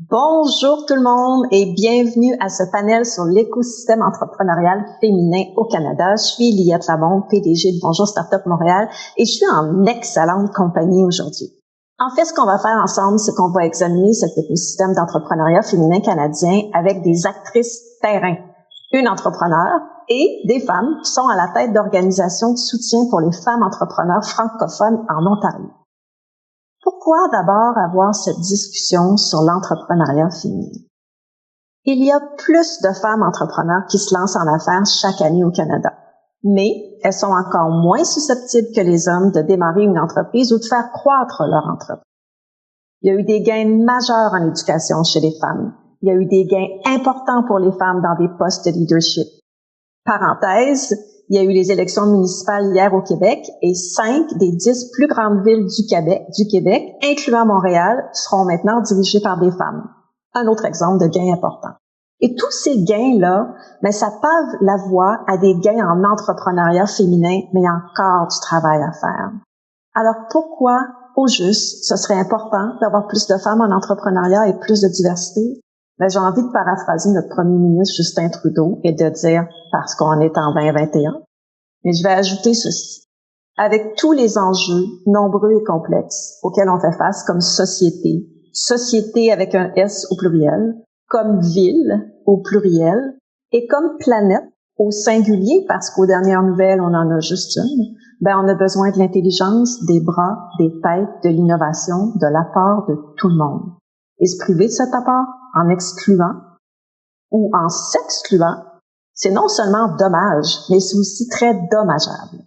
Bonjour tout le monde et bienvenue à ce panel sur l'écosystème entrepreneurial féminin au Canada. Je suis Liette Labonde, PDG de Bonjour Startup Montréal et je suis en excellente compagnie aujourd'hui. En fait, ce qu'on va faire ensemble, c'est qu'on va examiner cet écosystème d'entrepreneuriat féminin canadien avec des actrices terrain, une entrepreneure et des femmes qui sont à la tête d'organisations de soutien pour les femmes entrepreneurs francophones en Ontario. Pourquoi d'abord avoir cette discussion sur l'entrepreneuriat féminin? Il y a plus de femmes entrepreneurs qui se lancent en affaires chaque année au Canada, mais elles sont encore moins susceptibles que les hommes de démarrer une entreprise ou de faire croître leur entreprise. Il y a eu des gains majeurs en éducation chez les femmes. Il y a eu des gains importants pour les femmes dans des postes de leadership. Parenthèse, il y a eu les élections municipales hier au Québec et 5 des 10 plus grandes villes du Québec, incluant Montréal, seront maintenant dirigées par des femmes. Un autre exemple de gain important. Et tous ces gains-là, ça pave la voie à des gains en entrepreneuriat féminin, mais il y a encore du travail à faire. Alors pourquoi, au juste, ce serait important d'avoir plus de femmes en entrepreneuriat et plus de diversité? J'ai envie de paraphraser notre premier ministre Justin Trudeau et de dire parce qu'on est en 2021. Mais je vais ajouter ceci. Avec tous les enjeux nombreux et complexes auxquels on fait face comme société avec un S au pluriel, comme ville au pluriel et comme planète au singulier parce qu'aux dernières nouvelles, on en a juste une, on a besoin de l'intelligence, des bras, des têtes, de l'innovation, de l'apport de tout le monde. Et se priver de cet apport en excluant ou en s'excluant, c'est non seulement dommage, mais c'est aussi très dommageable.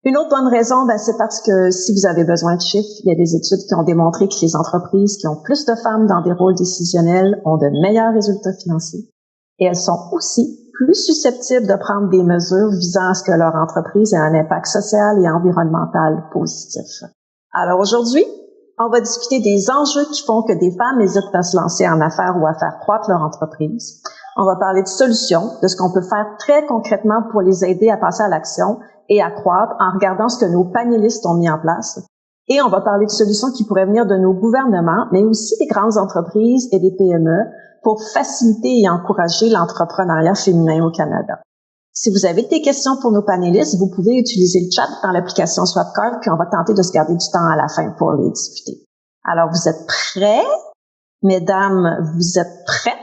Une autre bonne raison, c'est parce que si vous avez besoin de chiffres, il y a des études qui ont démontré que les entreprises qui ont plus de femmes dans des rôles décisionnels ont de meilleurs résultats financiers. Et elles sont aussi plus susceptibles de prendre des mesures visant à ce que leur entreprise ait un impact social et environnemental positif. Alors aujourd'hui, on va discuter des enjeux qui font que des femmes hésitent à se lancer en affaires ou à faire croître leur entreprise. On va parler de solutions, de ce qu'on peut faire très concrètement pour les aider à passer à l'action et à croître en regardant ce que nos panélistes ont mis en place. Et on va parler de solutions qui pourraient venir de nos gouvernements, mais aussi des grandes entreprises et des PME pour faciliter et encourager l'entrepreneuriat féminin au Canada. Si vous avez des questions pour nos panélistes, vous pouvez utiliser le chat dans l'application Swapcard, puis on va tenter de se garder du temps à la fin pour les discuter. Alors, vous êtes prêts? Mesdames, vous êtes prêtes?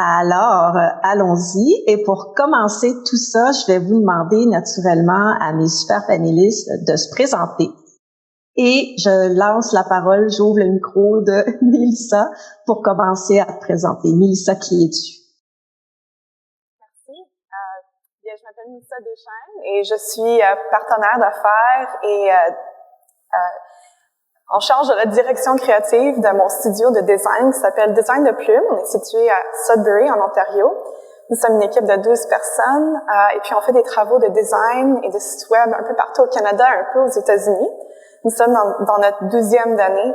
Alors, allons-y. Et pour commencer tout ça, je vais vous demander naturellement à mes super panélistes de se présenter. Et je lance la parole, j'ouvre le micro de Mélissa pour commencer à te présenter. Mélissa, qui es-tu? Je m'appelle Mélissa Deschênes et je suis partenaire d'affaires et en charge de la direction créative de mon studio de design qui s'appelle Design de Plume. On est situé à Sudbury, en Ontario. Nous sommes une équipe de 12 personnes et puis on fait des travaux de design et de site web un peu partout au Canada, un peu aux États-Unis. Nous sommes dans notre 12e année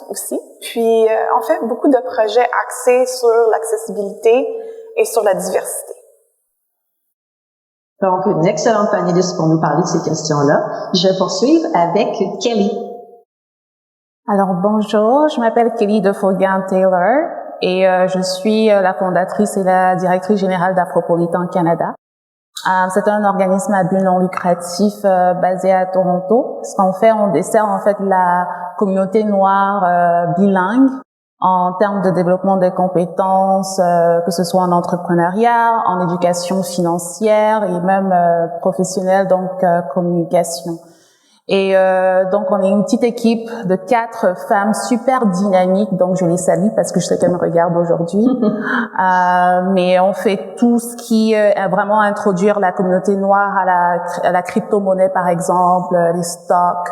aussi. Puis on fait beaucoup de projets axés sur l'accessibilité et sur la diversité. Donc, une excellente panéliste pour nous parler de ces questions-là. Je vais poursuivre avec Kelly. Alors, bonjour, je m'appelle Kelly Defourguin-Taylor et je suis la fondatrice et la directrice générale d'Afropolitan Canada. C'est un organisme à but non lucratif basé à Toronto. Ce qu'on fait, on dessert en fait la communauté noire bilingue en termes de développement des compétences, que ce soit en entrepreneuriat, en éducation financière et même professionnelle, donc communication. Et donc on est une petite équipe de 4 femmes super dynamiques, donc je les salue parce que je sais qu'elles me regardent aujourd'hui. Mais on fait tout ce qui est vraiment introduire la communauté noire à la crypto-monnaie par exemple, les stocks,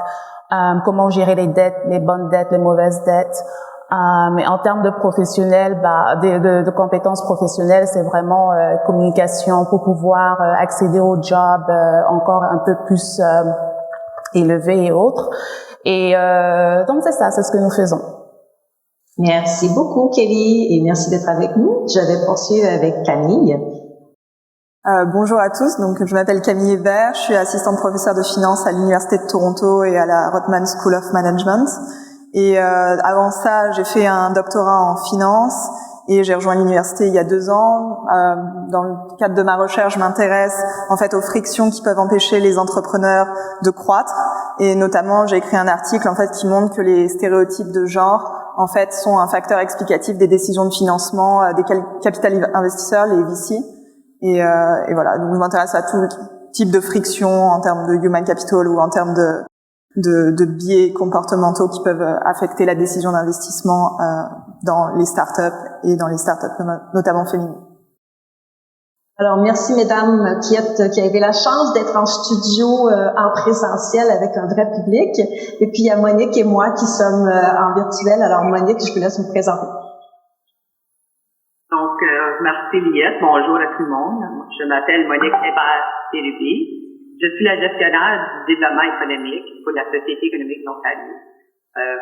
comment gérer les dettes, les bonnes dettes, les mauvaises dettes. Mais en termes de professionnels, de compétences professionnelles, c'est vraiment communication pour pouvoir accéder au job encore un peu plus élevé et autres. Et donc c'est ça, c'est ce que nous faisons. Merci beaucoup, Kelly, et merci d'être avec nous. Je vais poursuivre avec Camille. Bonjour à tous, donc je m'appelle Camille Hébert, je suis assistante professeure de finance à l'Université de Toronto et à la Rotman School of Management. Et avant ça, j'ai fait un doctorat en finance et j'ai rejoint l'université il y a 2 ans. Dans le cadre de ma recherche, je m'intéresse en fait aux frictions qui peuvent empêcher les entrepreneurs de croître. Et notamment, j'ai écrit un article en fait qui montre que les stéréotypes de genre en fait sont un facteur explicatif des décisions de financement des capital investisseurs, les VC. Et voilà, donc je m'intéresse à tout type de friction en termes de human capital ou en termes de biais comportementaux qui peuvent affecter la décision d'investissement dans les startups et dans les startups notamment féminines. Alors, merci mesdames qui avez la chance d'être en studio en présentiel avec un vrai public. Et puis, il y a Monique et moi qui sommes en virtuel. Alors, Monique, je vous laisse vous présenter. Donc, merci Liette. Bonjour à tout le monde. Je m'appelle Monique Hébert-Thérubé. Je suis la gestionnaire du développement économique pour la Société économique d'Ontario,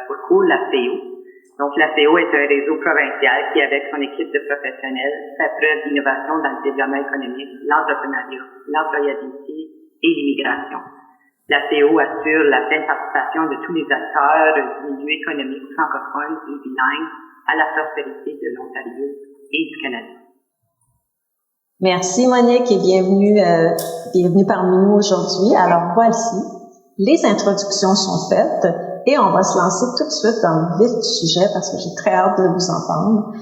pour court, la CEO. Donc, la CEO est un réseau provincial qui, avec son équipe de professionnels, fait preuve d'innovation dans le développement économique, l'entrepreneuriat, l'employabilité et l'immigration. La CEO assure la pleine participation de tous les acteurs du milieu économique francophone et bilingue à la prospérité de l'Ontario et du Canada. Merci Monique et bienvenue parmi nous aujourd'hui. Alors voici, les introductions sont faites et on va se lancer tout de suite dans le vif du sujet parce que j'ai très hâte de vous entendre.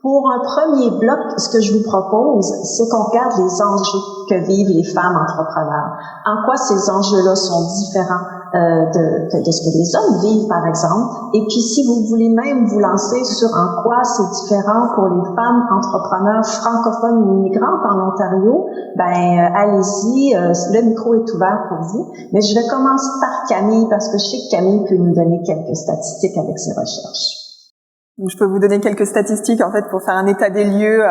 Pour un premier bloc, ce que je vous propose, c'est qu'on regarde les enjeux que vivent les femmes entrepreneurs. En quoi ces enjeux-là sont différents de ce que les hommes vivent, par exemple. Et puis, si vous voulez même vous lancer sur en quoi c'est différent pour les femmes entrepreneurs francophones ou immigrantes en Ontario, allez-y, le micro est ouvert pour vous. Mais je vais commencer par Camille parce que je sais que Camille peut nous donner quelques statistiques avec ses recherches. Je peux vous donner quelques statistiques en fait pour faire un état des lieux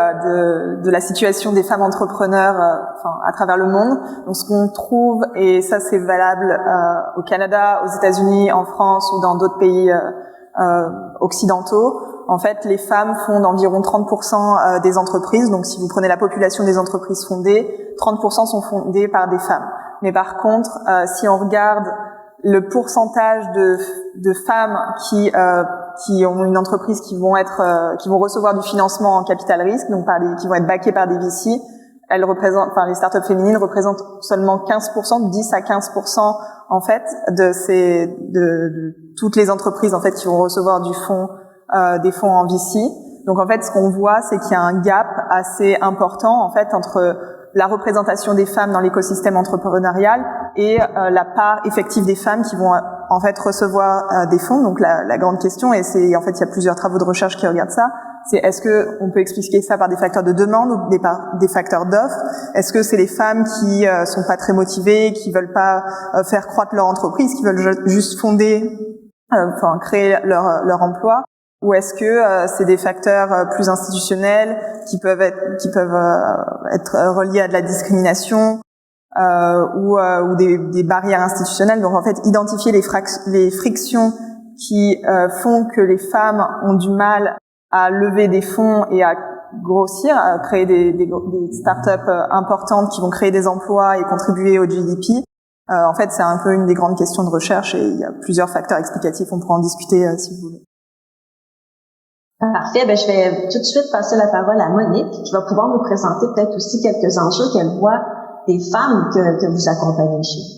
de la situation des femmes entrepreneurs à travers le monde. Donc ce qu'on trouve, et ça c'est valable au Canada, aux États-Unis, en France ou dans d'autres pays occidentaux, en fait les femmes fondent environ 30% des entreprises. Donc si vous prenez la population des entreprises fondées, 30% sont fondées par des femmes. Mais par contre, si on regarde le pourcentage de femmes qui ont une entreprise qui vont recevoir du financement en capital risque, donc qui vont être backées par des VC, les startups féminines représentent seulement 15%, 10 à 15% en fait de toutes les entreprises en fait qui vont recevoir des fonds en VC. Donc en fait, ce qu'on voit, c'est qu'il y a un gap assez important en fait entre la représentation des femmes dans l'écosystème entrepreneurial et la part effective des femmes qui vont en fait recevoir des fonds. Donc la grande question, et c'est en fait il y a plusieurs travaux de recherche qui regardent ça, c'est est-ce que on peut expliquer ça par des facteurs de demande ou des facteurs d'offre? Est-ce que c'est les femmes qui sont pas très motivées, qui veulent pas faire croître leur entreprise, qui veulent juste créer leur emploi? Ou est-ce que c'est des facteurs plus institutionnels qui peuvent être reliés à de la discrimination ou des barrières institutionnelles? Donc en fait, identifier les frictions qui font que les femmes ont du mal à lever des fonds et à grossir, à créer des startups importantes qui vont créer des emplois et contribuer au GDP. En fait, c'est un peu une des grandes questions de recherche et il y a plusieurs facteurs explicatifs. On pourra en discuter si vous voulez. Parfait. Je vais tout de suite passer la parole à Monique, qui va pouvoir nous présenter peut-être aussi quelques enjeux qu'elle voit des femmes que vous accompagnez chez vous.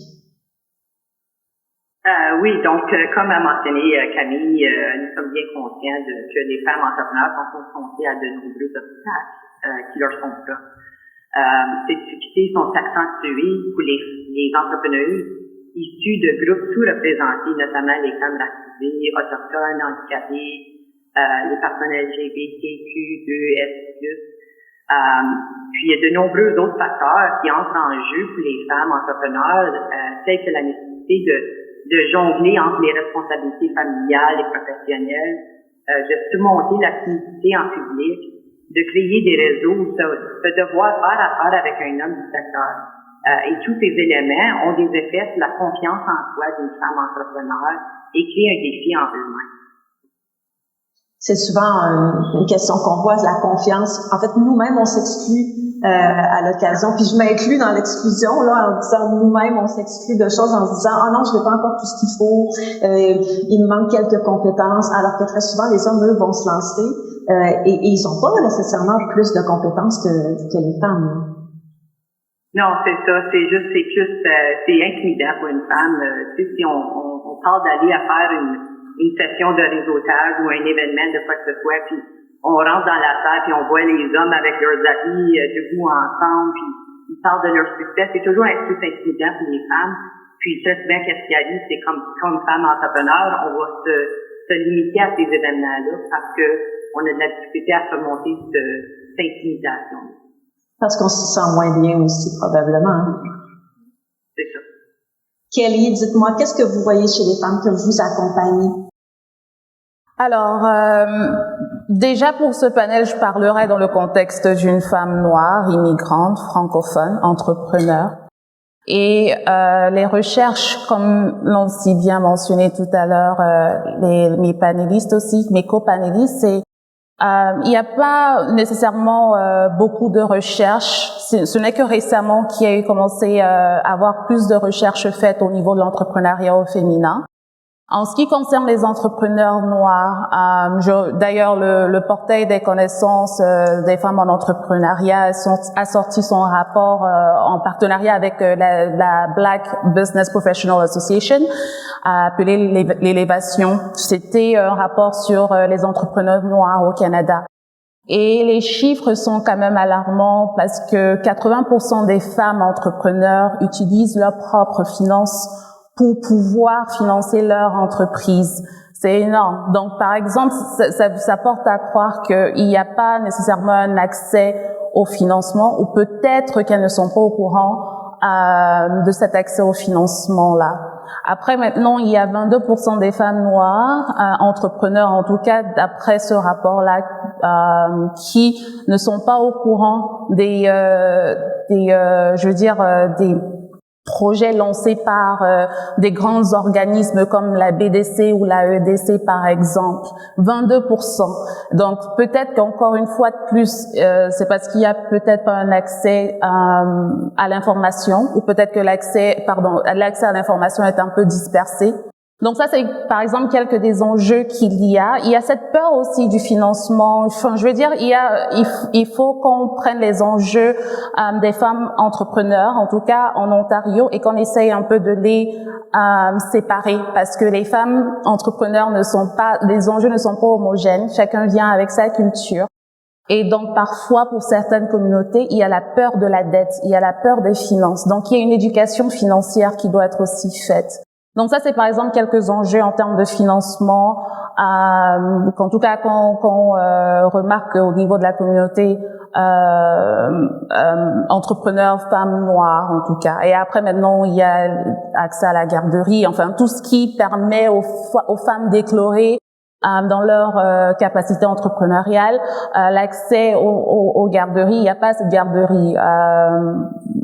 Oui, donc comme a mentionné Camille, nous sommes bien conscients que les femmes entrepreneurs sont confrontées à de nombreux obstacles qui leur sont propres. Ces difficultés sont accentuées pour les entrepreneurs issus de groupes sous-représentés, notamment les femmes racisées, autochtones, handicapées, les personnes LGBTQ2S+. Puis il y a de nombreux autres facteurs qui entrent en jeu pour les femmes entrepreneurs, tels que la nécessité de jongler entre les responsabilités familiales et professionnelles, de surmonter la timidité en public, de créer des réseaux, de devoir faire affaire avec un homme du secteur. Et tous ces éléments ont des effets sur la confiance en soi d'une femme entrepreneur et créent un défi en eux-mêmes. C'est souvent une question qu'on voit, la confiance. En fait, nous-mêmes, on s'exclut à l'occasion. Puis je m'inclus dans l'exclusion, là, en disant nous-mêmes, on s'exclut de choses en se disant « Ah non, je n'ai pas encore tout ce qu'il faut, il me manque quelques compétences », alors que très souvent, les hommes, eux, vont se lancer et ils n'ont pas nécessairement plus de compétences que les femmes. Non, c'est ça. C'est intimidant pour une femme. Tu sais, si on parle d'aller à faire une session de réseautage ou un événement de quoi que ce soit, puis on rentre dans la salle puis on voit les hommes avec leurs habits debout ensemble, puis ils parlent de leur succès. C'est toujours un peu intimidant pour les femmes. Puis très souvent, qu'est-ce qui arrive, c'est comme femme entrepreneur, on va se limiter à ces événements-là parce que on a de la difficulté à surmonter cette intimidation. Parce qu'on se sent moins bien aussi, probablement. C'est ça. Kelly, dites-moi, qu'est-ce que vous voyez chez les femmes que vous accompagnez? Alors, déjà pour ce panel, je parlerai dans le contexte d'une femme noire, immigrante, francophone, entrepreneur. Et les recherches, comme l'ont si bien mentionné tout à l'heure mes panélistes aussi, mes copanélistes, c'est il n'y a pas nécessairement beaucoup de recherches. Ce n'est que récemment qu'il y a commencé à avoir plus de recherches faites au niveau de l'entrepreneuriat au féminin. En ce qui concerne les entrepreneurs noirs, d'ailleurs le portail des connaissances des femmes en entrepreneuriat a sorti son rapport en partenariat avec la Black Business Professional Association, appelé l'élévation. C'était un rapport sur les entrepreneurs noirs au Canada. Et les chiffres sont quand même alarmants parce que 80% des femmes entrepreneurs utilisent leurs propres finances pour pouvoir financer leur entreprise. C'est énorme. Donc, par exemple, ça porte à croire qu'il n'y a pas nécessairement un accès au financement, ou peut-être qu'elles ne sont pas au courant de cet accès au financement-là. Après, maintenant, il y a 22% des femmes noires, entrepreneurs en tout cas, d'après ce rapport-là, qui ne sont pas au courant des projets lancés par des grands organismes comme la BDC ou la EDC par exemple. 22%. Donc peut-être qu'encore une fois de plus, c'est parce qu'il y a peut-être pas un accès à l'information, ou peut-être que l'accès à l'information est un peu dispersé. Donc ça, c'est par exemple quelques des enjeux qu'il y a. Il y a cette peur aussi du financement. Enfin, je veux dire, il faut qu'on prenne les enjeux des femmes entrepreneurs, en tout cas en Ontario, et qu'on essaye un peu de les séparer, parce que les femmes entrepreneurs les enjeux ne sont pas homogènes. Chacun vient avec sa culture. Et donc, parfois, pour certaines communautés, il y a la peur de la dette, il y a la peur des finances. Donc, il y a une éducation financière qui doit être aussi faite. Donc ça, c'est par exemple quelques enjeux en termes de financement, qu'en tout cas qu'on remarque au niveau de la communauté entrepreneurs, femmes noires en tout cas. Et après maintenant, il y a accès à la garderie, enfin tout ce qui permet aux femmes d'éclore dans leur capacité entrepreneuriale, l'accès aux garderies. Il n'y a pas cette garderie,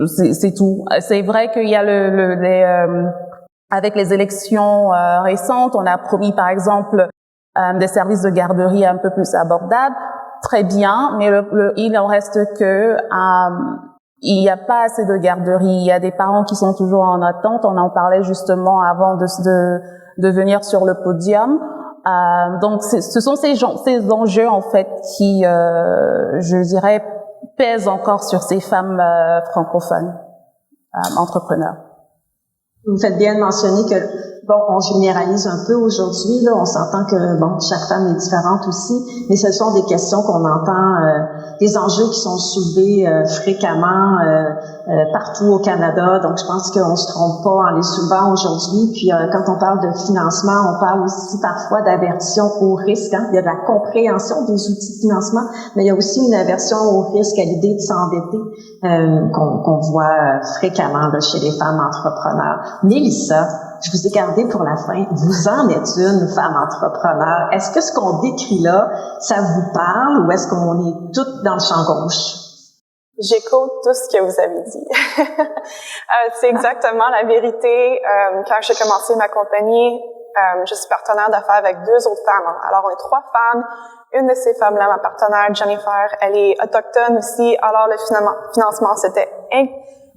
c'est tout. C'est vrai qu'il y a avec les élections récentes, on a promis par exemple des services de garderie un peu plus abordables. Très bien, mais il en reste que il n'y a pas assez de garderie. Il y a des parents qui sont toujours en attente. On en parlait justement avant de venir sur le podium. Donc ce sont ces enjeux en fait qui, je dirais, pèsent encore sur ces femmes francophones entrepreneurs. Vous faites bien de mentionner que, on généralise un peu aujourd'hui, là, on s'entend que, chaque femme est différente aussi, mais ce sont des questions qu'on entend, des enjeux qui sont soulevés fréquemment partout au Canada, donc je pense qu'on se trompe pas en les soulevant aujourd'hui. Puis quand on parle de financement, on parle aussi parfois d'aversion au risque, hein? Il y a de la compréhension des outils de financement, mais il y a aussi une aversion au risque, à l'idée de s'endetter, qu'on voit fréquemment là, chez les femmes entrepreneurs. Mélissa, je vous ai gardé pour la fin. Vous en êtes une femme entrepreneur. Est-ce que ce qu'on décrit là, ça vous parle ou est-ce qu'on est toutes dans le champ gauche? J'écoute tout ce que vous avez dit. C'est exactement la vérité. Quand j'ai commencé ma compagnie, je suis partenaire d'affaires avec 2 autres femmes. Alors, on est 3 femmes. Une de ces femmes-là, ma partenaire, Jennifer, elle est autochtone aussi. Alors, le financement, c'était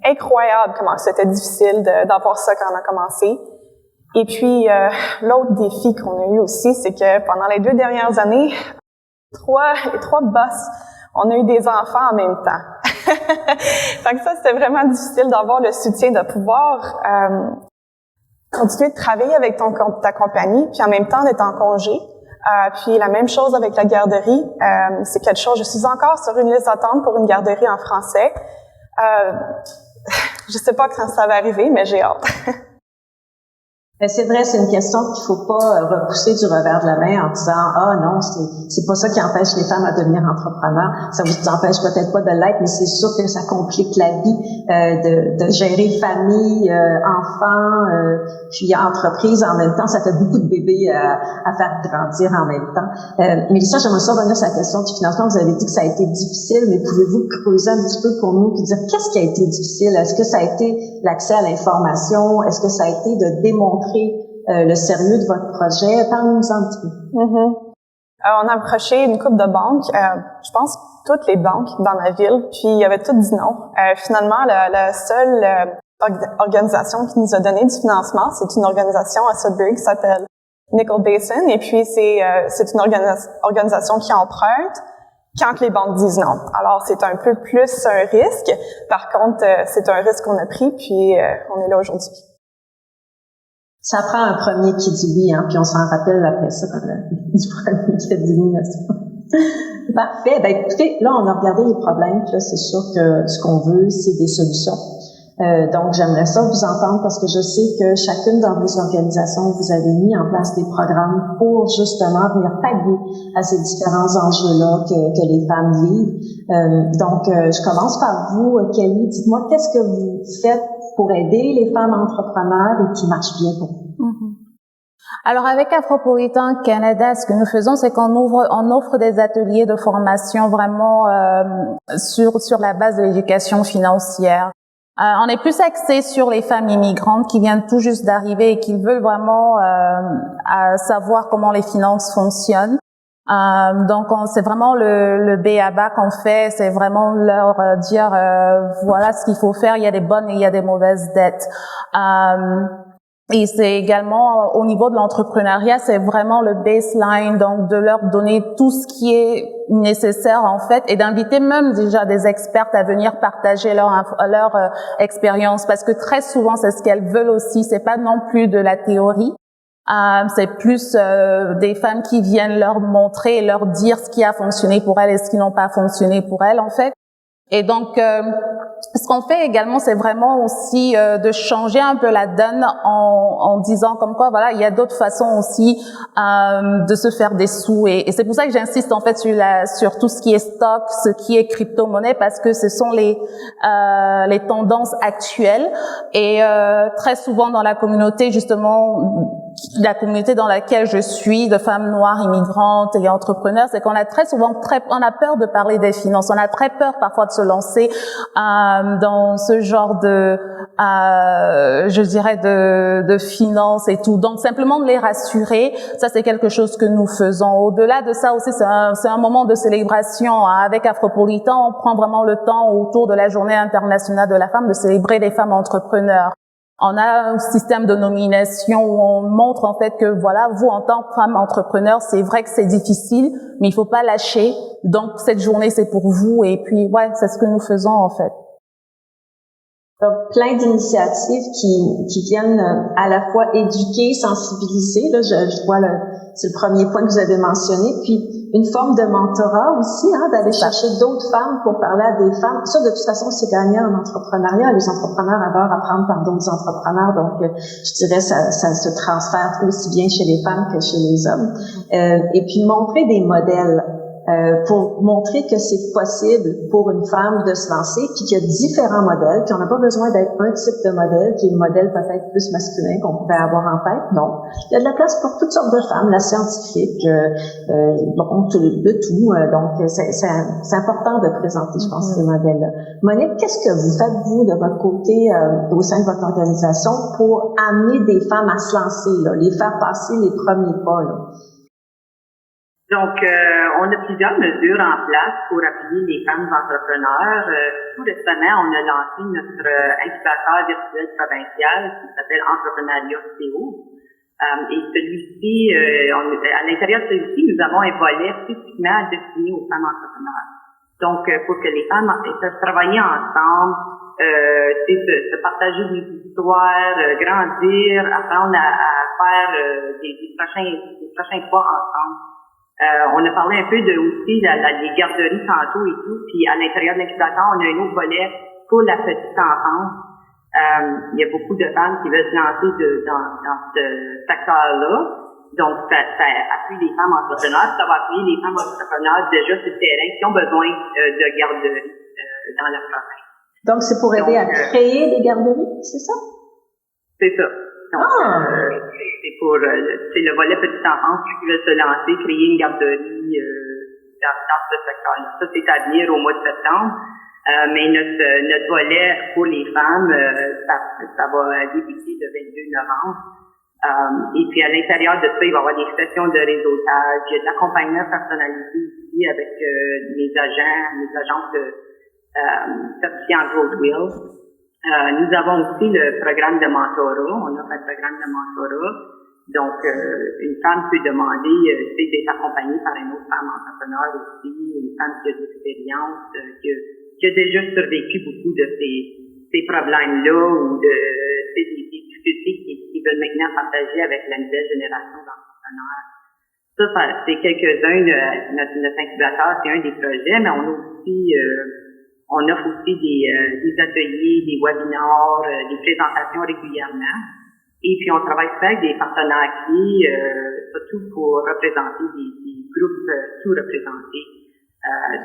incroyable comment c'était difficile d'avoir ça quand on a commencé. Et puis, l'autre défi qu'on a eu aussi, c'est que pendant les 2 dernières années, les trois boss, on a eu des enfants en même temps. Fait que ça, c'était vraiment difficile d'avoir le soutien, de pouvoir continuer de travailler avec ta compagnie, puis en même temps d'être en congé. Puis la même chose avec la garderie. C'est quelque chose, je suis encore sur une liste d'attente pour une garderie en français. Je sais pas quand ça va arriver, mais j'ai hâte. C'est vrai, c'est une question qu'il faut pas repousser du revers de la main en disant ah non, c'est pas ça qui empêche les femmes à devenir entrepreneurs. Ça vous empêche peut-être pas de l'être, mais c'est sûr que ça complique la vie de gérer famille, enfants, puis entreprise en même temps. Ça fait beaucoup de bébés à faire grandir en même temps. Mélissa, j'aimerais ça revenir sur la question du financement. Vous avez dit que ça a été difficile, mais pouvez-vous creuser un petit peu pour nous puis dire qu'est-ce qui a été difficile? Est-ce que ça a été l'accès à l'information? Est-ce que ça a été de démontrer le sérieux de votre projet? Parlez-nous un petit peu. On a approché une couple de banques, je pense toutes les banques dans ma ville, puis il y avait toutes dit non. Finalement, la seule organisation qui nous a donné du financement, c'est une organisation à Sudbury qui s'appelle Nickel Basin, et puis c'est une organisation qui emprunte quand les banques disent non. Alors, c'est un peu plus un risque. Par contre, c'est un risque qu'on a pris, puis on est là aujourd'hui. Ça prend un premier qui dit oui, hein, puis on s'en rappelle après ça, comme du premier qui a dit oui, n'est-ce pas? Parfait. Ben, écoutez, là, on a regardé les problèmes, puis là, c'est sûr que ce qu'on veut, c'est des solutions. Donc, j'aimerais ça vous entendre parce que je sais que chacune dans vos organisations, vous avez mis en place des programmes pour justement venir pallier à ces différents enjeux-là que les femmes vivent. Donc, je commence par vous, Kelly. Dites-moi, qu'est-ce que vous faites pour aider les femmes entrepreneurs et qui marche bien pour vous? Alors, avec Afropolitan Canada, ce que nous faisons, c'est qu'on offre des ateliers de formation vraiment sur la base de l'éducation financière. On est plus axé sur les femmes immigrantes qui viennent tout juste d'arriver et qui veulent vraiment savoir comment les finances fonctionnent. Donc c'est vraiment le B.A.B.A. qu'on fait, c'est vraiment leur dire voilà ce qu'il faut faire, il y a des bonnes et il y a des mauvaises dettes. Et c'est également au niveau de l'entrepreneuriat, c'est vraiment le baseline, donc de leur donner tout ce qui est nécessaire en fait, et d'inviter même déjà des expertes à venir partager leur expérience, parce que très souvent c'est ce qu'elles veulent aussi, c'est pas non plus de la théorie. C'est plus des femmes qui viennent leur montrer et leur dire ce qui a fonctionné pour elles et ce qui n'a pas fonctionné pour elles en fait. Et donc ce qu'on fait également, c'est vraiment aussi de changer un peu la donne en disant comme quoi voilà, il y a d'autres façons aussi de se faire des sous, et c'est pour ça que j'insiste en fait sur tout ce qui est stock, ce qui est crypto-monnaie, parce que ce sont les tendances actuelles, et très souvent dans la communauté justement, la communauté dans laquelle je suis, de femmes noires immigrantes et entrepreneurs, c'est qu'on a très souvent on a peur de parler des finances, on a très peur parfois de se lancer dans ce genre de je dirais de finances et tout. Donc simplement de les rassurer, ça c'est quelque chose que nous faisons. Au-delà de ça aussi, c'est un moment de célébration. Avec Afropolitan, on prend vraiment le temps autour de la Journée internationale de la femme de célébrer les femmes entrepreneurs. On a un système de nomination où on montre en fait que voilà, vous en tant que femme entrepreneur, c'est vrai que c'est difficile, mais il faut pas lâcher. Donc cette journée c'est pour vous, et puis ouais, c'est ce que nous faisons en fait. Donc, plein d'initiatives qui viennent à la fois éduquer, sensibiliser. Là, je vois c'est le premier point que vous avez mentionné. Puis, une forme de mentorat aussi, hein, d'aller chercher d'autres femmes pour parler à des femmes. Ça, de toute façon, c'est gagnant en entrepreneuriat. Les entrepreneurs adorent apprendre par d'autres entrepreneurs. Donc, je dirais, ça se transfère aussi bien chez les femmes que chez les hommes. Et puis, montrer des modèles. pour montrer que c'est possible pour une femme de se lancer, puis qu'il y a différents modèles, puis on n'a pas besoin d'être un type de modèle, qui est le modèle peut-être plus masculin qu'on pourrait avoir en tête. Non. Il y a de la place pour toutes sortes de femmes, la scientifique, bon, de tout. Donc, c'est important de présenter, je pense, ces modèles-là. Monique, qu'est-ce que vous faites, vous, de votre côté, au sein de votre organisation, pour amener des femmes à se lancer, là, les faire passer les premiers pas, là? Donc, on a plusieurs mesures en place pour appuyer les femmes entrepreneurs. Tout récemment, on a lancé notre incubateur virtuel provincial qui s'appelle Entrepreneuriat CO. Et celui-ci, à l'intérieur de celui-ci, nous avons un volet spécifiquement destiné aux femmes entrepreneurs. Donc, pour que les femmes peuvent travailler ensemble, se partager des histoires, grandir, apprendre à faire des prochains pas ensemble. On a parlé un peu aussi des garderies tantôt et tout, puis à l'intérieur de l'incubateur, on a un autre volet pour la petite enfance. Il y a beaucoup de femmes qui veulent se lancer dans ce secteur-là. Donc, ça appuie les femmes entrepreneurs, ça va appuyer les femmes entrepreneurs déjà sur le terrain qui ont besoin de garderies dans la province. Donc, c'est pour aider à créer des garderies, c'est ça? C'est ça. Donc, c'est le volet petite enfance qui veut se lancer, créer une garderie dans ce secteur-là. Ça, c'est à venir au mois de septembre. Mais notre volet pour les femmes, ça va débuter le 22 novembre. Et puis, à l'intérieur de ça, il va y avoir des sessions de réseautage, il y a de l'accompagnement personnalisé aussi avec les agences certifiées en Growth Wheels. Nous avons aussi le programme de mentorat. On a un programme de mentorat. Donc, une femme peut demander d'être accompagnée par une autre femme entrepreneur aussi, une femme qui a de l'expérience, qui a déjà survécu beaucoup de ces problèmes-là ou des difficultés qui veulent maintenant partager avec la nouvelle génération d'entrepreneurs. Ça c'est quelques-uns de notre incubateur, c'est un des projets, mais on offre aussi des ateliers, des webinaires, des présentations régulièrement. Et puis, on travaille avec des partenaires clés, surtout pour représenter des groupes sous-représentés.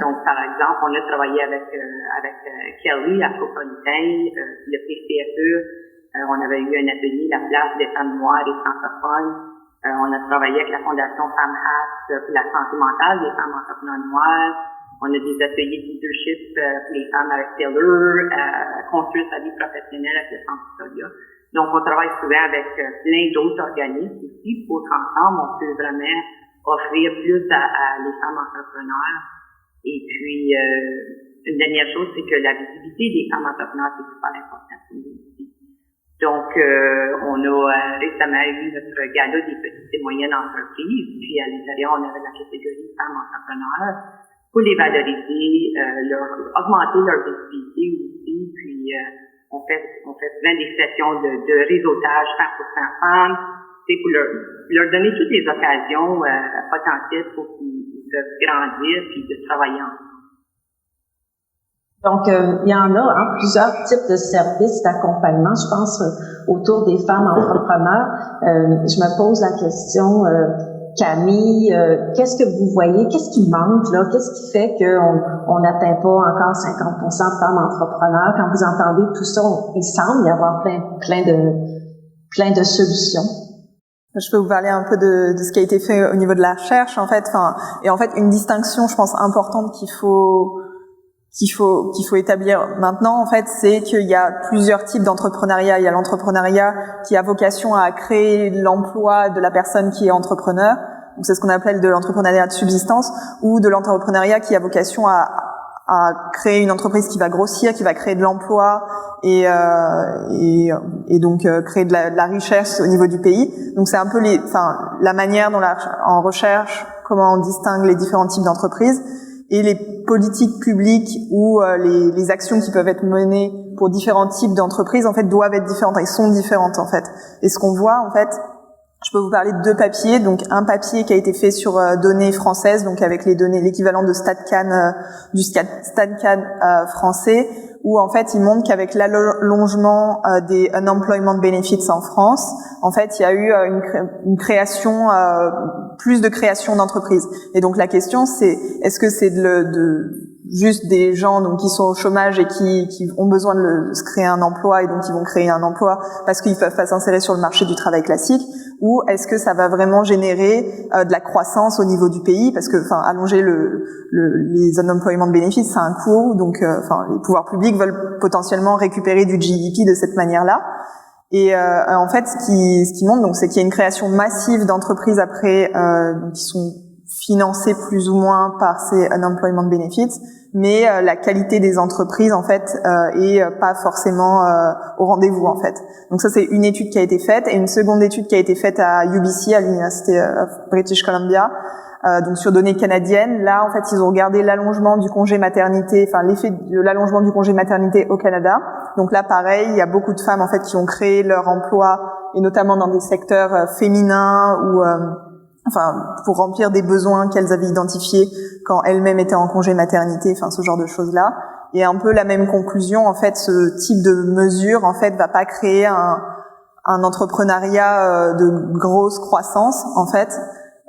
Donc, par exemple, on a travaillé avec Kelly, Afropolitain, le PCSE. On avait eu un atelier, la place des femmes noires et francophones. On a travaillé avec la Fondation Femmes Act pour la santé mentale des femmes entrepreneurs noires. On a des ateliers de leadership pour les femmes avec Taylor, construire sa vie professionnelle avec le Centre Victoria. Donc, on travaille souvent avec plein d'autres organismes aussi pour qu'ensemble, on peut vraiment offrir plus à les femmes entrepreneurs. Et puis, une dernière chose, c'est que la visibilité des femmes entrepreneurs, c'est super important pour nous aussi. Donc, on a récemment eu notre gala des petites et moyennes entreprises. Puis, à l'intérieur, on avait la catégorie femmes entrepreneurs pour les valoriser, augmenter leur visibilité aussi. Puis, on fait souvent des sessions de réseautage 100% femmes, pour leur donner toutes les occasions potentielles pour qu'ils peuvent grandir puis de travailler ensemble. Donc, il y en a plusieurs types de services d'accompagnement, je pense, autour des femmes entrepreneurs. Je me pose la question, Camille, qu'est-ce que vous voyez? Qu'est-ce qui manque, là? Qu'est-ce qui fait qu'on n'atteint pas encore 50% de femmes entrepreneurs? Quand vous entendez tout ça, il semble y avoir plein de solutions. Je peux vous parler un peu de ce qui a été fait au niveau de la recherche, en fait. Et en fait, une distinction, je pense, importante qu'il faut établir maintenant, en fait, c'est qu'il y a plusieurs types d'entrepreneuriat. Il y a l'entrepreneuriat qui a vocation à créer l'emploi de la personne qui est entrepreneur. Donc, c'est ce qu'on appelle de l'entrepreneuriat de subsistance, ou de l'entrepreneuriat qui a vocation à créer une entreprise qui va grossir, qui va créer de l'emploi et donc créer de la richesse au niveau du pays. Donc, c'est un peu la manière dont en recherche, comment on distingue les différents types d'entreprises. Et les politiques publiques ou les actions qui peuvent être menées pour différents types d'entreprises, en fait, doivent être différentes. Elles sont différentes, en fait. Et ce qu'on voit, en fait, Je peux vous parler de 2 papiers. Donc un papier qui a été fait sur données françaises, donc avec les données, l'équivalent de StatCan du StatCan français, où en fait il montre qu'avec l'allongement des unemployment benefits en France, en fait il y a eu une création, plus de création d'entreprises. Et donc la question c'est, est-ce que c'est juste des gens donc qui sont au chômage et qui ont besoin de se créer un emploi et donc ils vont créer un emploi parce qu'ils peuvent pas s'insérer sur le marché du travail classique, ou est-ce que ça va vraiment générer de la croissance au niveau du pays, parce que enfin allonger les unemployment benefits c'est un coût, donc enfin les pouvoirs publics veulent potentiellement récupérer du GDP de cette manière-là. Et en fait ce qui montre donc c'est qu'il y a une création massive d'entreprises après qui sont financées plus ou moins par ces unemployment benefits, mais la qualité des entreprises en fait est pas forcément au rendez-vous en fait. Donc ça c'est une étude qui a été faite, et une seconde étude qui a été faite à UBC, à l'université of British Columbia, donc sur données canadiennes. Là en fait ils ont regardé l'allongement du congé maternité, enfin l'effet de l'allongement du congé maternité au Canada. Donc là pareil, il y a beaucoup de femmes en fait qui ont créé leur emploi, et notamment dans des secteurs féminins ou enfin pour remplir des besoins qu'elles avaient identifiés quand elles-mêmes étaient en congé maternité, enfin ce genre de choses-là. Et un peu la même conclusion, en fait, ce type de mesure en fait va pas créer un entrepreneuriat de grosse croissance en fait.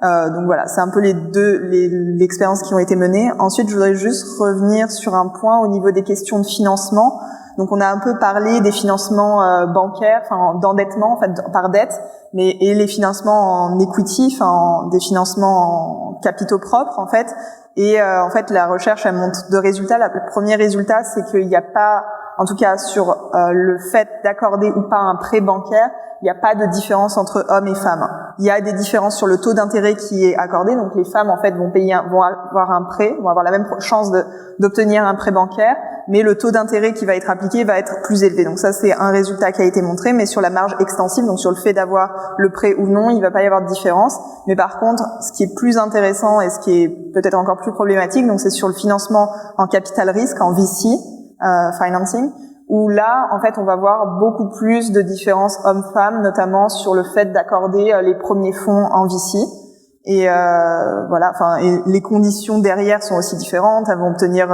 Donc voilà, c'est un peu l'expériences qui ont été menées. Ensuite, je voudrais juste revenir sur un point au niveau des questions de financement. Donc on a un peu parlé des financements bancaires, enfin d'endettement en fait par dette, et les financements en equity, enfin des financements en capitaux propres en fait. Et en fait la recherche elle montre 2 résultats. Le premier résultat c'est qu'il n'y a pas, en tout cas sur le fait d'accorder ou pas un prêt bancaire, il n'y a pas de différence entre hommes et femmes. Il y a des différences sur le taux d'intérêt qui est accordé. Donc les femmes en fait vont avoir un prêt, vont avoir la même chance d'obtenir un prêt bancaire, mais le taux d'intérêt qui va être appliqué va être plus élevé. Donc ça c'est un résultat qui a été montré, mais sur la marge extensive, donc sur le fait d'avoir le prêt ou non, il va pas y avoir de différence. Mais par contre, ce qui est plus intéressant et ce qui est peut-être encore plus problématique, donc c'est sur le financement en capital risque, en VC financing, où là, en fait, on va voir beaucoup plus de différences hommes-femmes, notamment sur le fait d'accorder les premiers fonds en VC. Et voilà, enfin, et les conditions derrière sont aussi différentes. Elles vont obtenir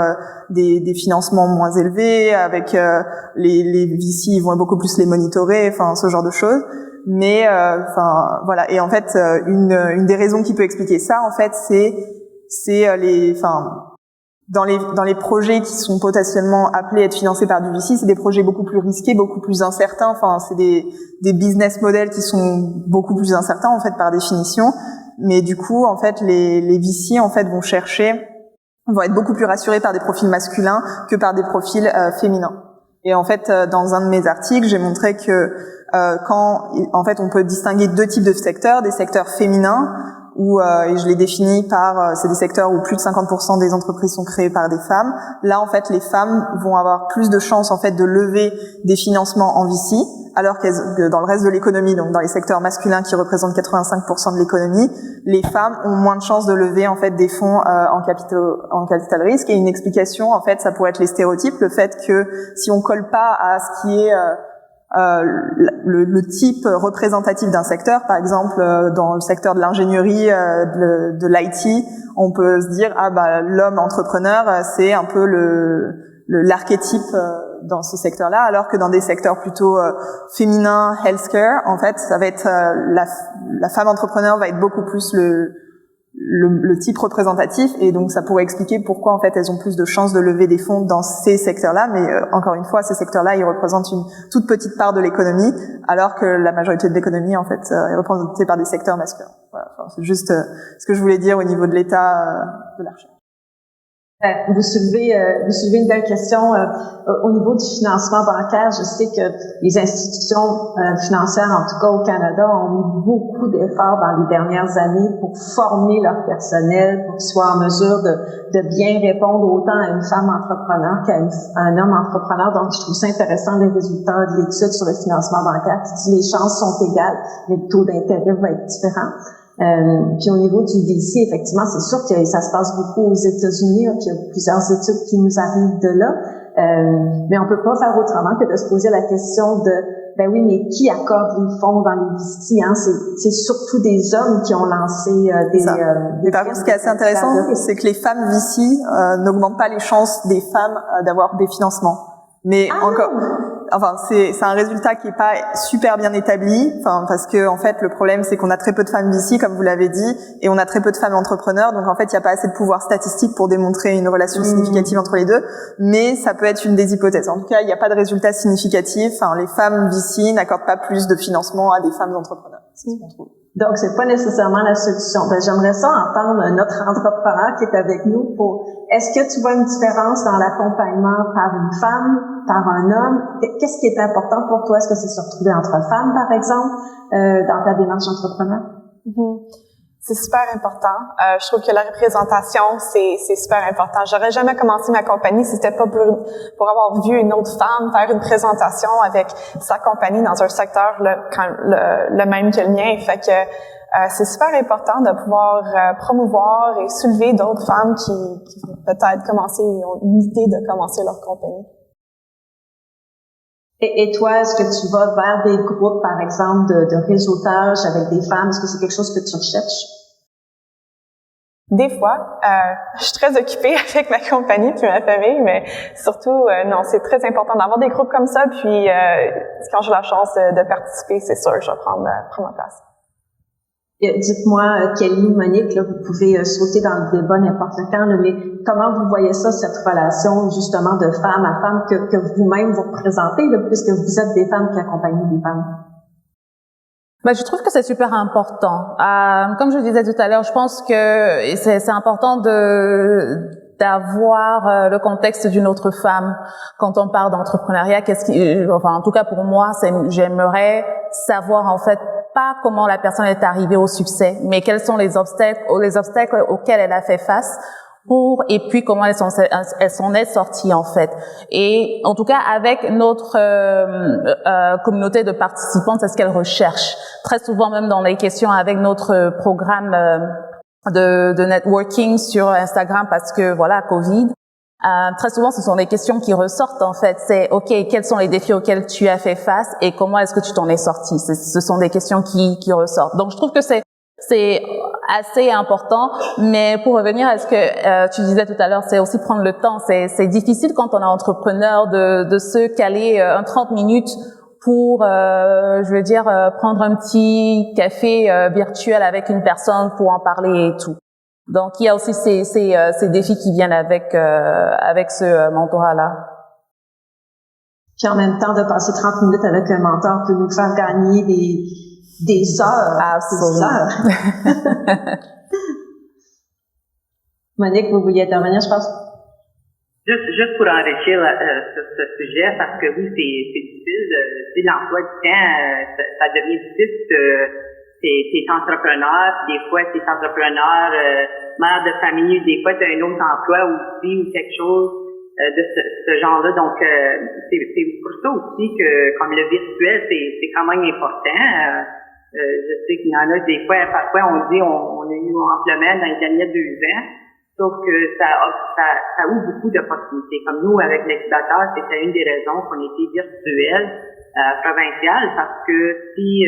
des financements moins élevés, avec les VC, ils vont beaucoup plus les monitorer, enfin, ce genre de choses. Mais enfin, voilà. Et en fait, une des raisons qui peut expliquer ça, en fait, c'est dans les projets qui sont potentiellement appelés à être financés par du VC, c'est des projets beaucoup plus risqués, beaucoup plus incertains. Enfin, c'est des business models qui sont beaucoup plus incertains en fait par définition. Mais du coup, en fait, les VC en fait vont être beaucoup plus rassurés par des profils masculins que par des profils féminins. Et en fait, dans un de mes articles, j'ai montré que quand en fait on peut distinguer 2 types de secteurs, des secteurs féminins et je les définis par c'est des secteurs où plus de 50% des entreprises sont créées par des femmes. Là en fait les femmes vont avoir plus de chances en fait de lever des financements en VC, alors que dans le reste de l'économie, donc dans les secteurs masculins qui représentent 85% de l'économie, les femmes ont moins de chances de lever en fait des fonds en capital risque. Et une explication en fait ça pourrait être les stéréotypes, le fait que si on colle pas à ce qui est le type représentatif d'un secteur, par exemple dans le secteur de l'ingénierie, de l'IT, on peut se dire l'homme entrepreneur c'est un peu l'archétype dans ce secteur-là, alors que dans des secteurs plutôt féminins, healthcare, en fait ça va être la femme entrepreneur va être beaucoup plus le type représentatif, et donc ça pourrait expliquer pourquoi en fait elles ont plus de chances de lever des fonds dans ces secteurs-là. Mais encore une fois, ces secteurs-là ils représentent une toute petite part de l'économie, alors que la majorité de l'économie en fait est représentée par des secteurs masculins. Voilà, enfin, c'est juste ce que je voulais dire au niveau de l'état de la recherche. Vous soulevez une belle question au niveau du financement bancaire. Je sais que les institutions financières, en tout cas au Canada, ont mis beaucoup d'efforts dans les dernières années pour former leur personnel, pour qu'ils soient en mesure de bien répondre autant à une femme entrepreneur qu'à un homme entrepreneur. Donc, je trouve ça intéressant les résultats de l'étude sur le financement bancaire qui dit les chances sont égales, mais le taux d'intérêt va être différent. Puis au niveau du VC, effectivement, c'est sûr que ça se passe beaucoup aux États-Unis, qu'il y a plusieurs études qui nous arrivent de là. Mais on peut pas faire autrement que de se poser la question de ben oui, mais qui accorde les fonds dans les VC, hein? C'est surtout des hommes qui ont lancé des par contre, ce qui est assez intéressant, c'est que les femmes VC n'augmentent pas les chances des femmes d'avoir des financements. Mais c'est un résultat qui est pas super bien établi, parce que en fait le problème c'est qu'on a très peu de femmes VC comme vous l'avez dit, et on a très peu de femmes entrepreneurs, donc en fait il n'y a pas assez de pouvoir statistique pour démontrer une relation significative entre les deux, mais ça peut être une des hypothèses. En tout cas, il n'y a pas de résultat significatif. Les femmes VC n'accordent pas plus de financement à des femmes entrepreneurs. C'est ce qu'on trouve. Donc, c'est pas nécessairement la solution. J'aimerais ça entendre notre entrepreneur qui est avec nous est-ce que tu vois une différence dans l'accompagnement par une femme, par un homme? Qu'est-ce qui est important pour toi? Est-ce que c'est se retrouver entre femmes, par exemple, dans ta démarche entrepreneur? C'est super important. Je trouve que la représentation, c'est super important. J'aurais jamais commencé ma compagnie si c'était pas pour avoir vu une autre femme faire une présentation avec sa compagnie dans un secteur le même que le mien. Fait que c'est super important de pouvoir promouvoir et soulever d'autres femmes qui vont peut-être ont une idée de commencer leur compagnie. Et toi, est-ce que tu vas vers des groupes, par exemple, de réseautage avec des femmes? Est-ce que c'est quelque chose que tu recherches? Des fois, je suis très occupée avec ma compagnie puis ma famille, mais surtout, non, c'est très important d'avoir des groupes comme ça. Puis, quand j'ai la chance de participer, c'est sûr, je vais prendre ma place. Dites-moi, Kelly, Monique, là, vous pouvez sauter dans le débat n'importe quand, là, mais comment vous voyez ça, cette relation justement de femme à femme que vous-même vous représentez, là, puisque vous êtes des femmes qui accompagnent des femmes? Je trouve que c'est super important. Comme je le disais tout à l'heure, je pense que c'est important d'avoir le contexte d'une autre femme quand on parle d'entrepreneuriat. En tout cas pour moi, j'aimerais savoir en fait pas comment la personne est arrivée au succès, mais quels sont les obstacles auxquels elle a fait face et puis comment elles s'en est sorties en fait. Et en tout cas avec notre communauté de participantes, c'est ce qu'elles recherchent. Très souvent même dans les questions avec notre programme de networking sur Instagram parce que voilà, Covid. Très souvent, ce sont des questions qui ressortent en fait. C'est OK, quels sont les défis auxquels tu as fait face et comment est-ce que tu t'en es sorti. Ce sont des questions qui ressortent. Donc, je trouve que c'est assez important. Mais pour revenir à ce que tu disais tout à l'heure, c'est aussi prendre le temps. C'est difficile quand on est entrepreneur de se caler 30 minutes pour, prendre un petit café virtuel avec une personne pour en parler et tout. Donc, il y a aussi ces défis qui viennent avec ce mentorat-là. Puis en même temps, de passer 30 minutes avec un mentor peut nous faire gagner des heures. Absolument. Des heures. Monique, vous vouliez intervenir, je pense? Juste pour enrichir sur ce sujet, parce que oui, c'est difficile. L'emploi du temps, ça devient difficile. T'es entrepreneur, puis des fois t'es entrepreneur, mère de famille, des fois t'as un autre emploi aussi ou quelque chose de ce genre-là. Donc c'est pour ça aussi que comme le virtuel c'est quand même important. Je sais qu'il y en a des fois, parfois on dit on a eu amplement dans les derniers 2 ans, sauf que ça ouvre beaucoup d'opportunités. Comme nous avec l'incubateur, c'était une des raisons qu'on était virtuel provincial, parce que si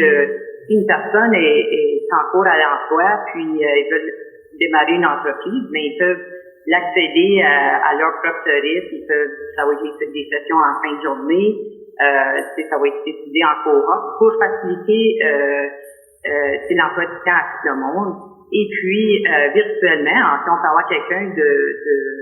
une personne est en cours à l'emploi, puis ils veulent démarrer une entreprise, mais ils peuvent l'accéder à leur propre risque. Ça va être des sessions en fin de journée, ça va être décidé en cohorte pour faciliter l'emploi du temps à tout le monde. Et puis, virtuellement, si on peut avoir quelqu'un de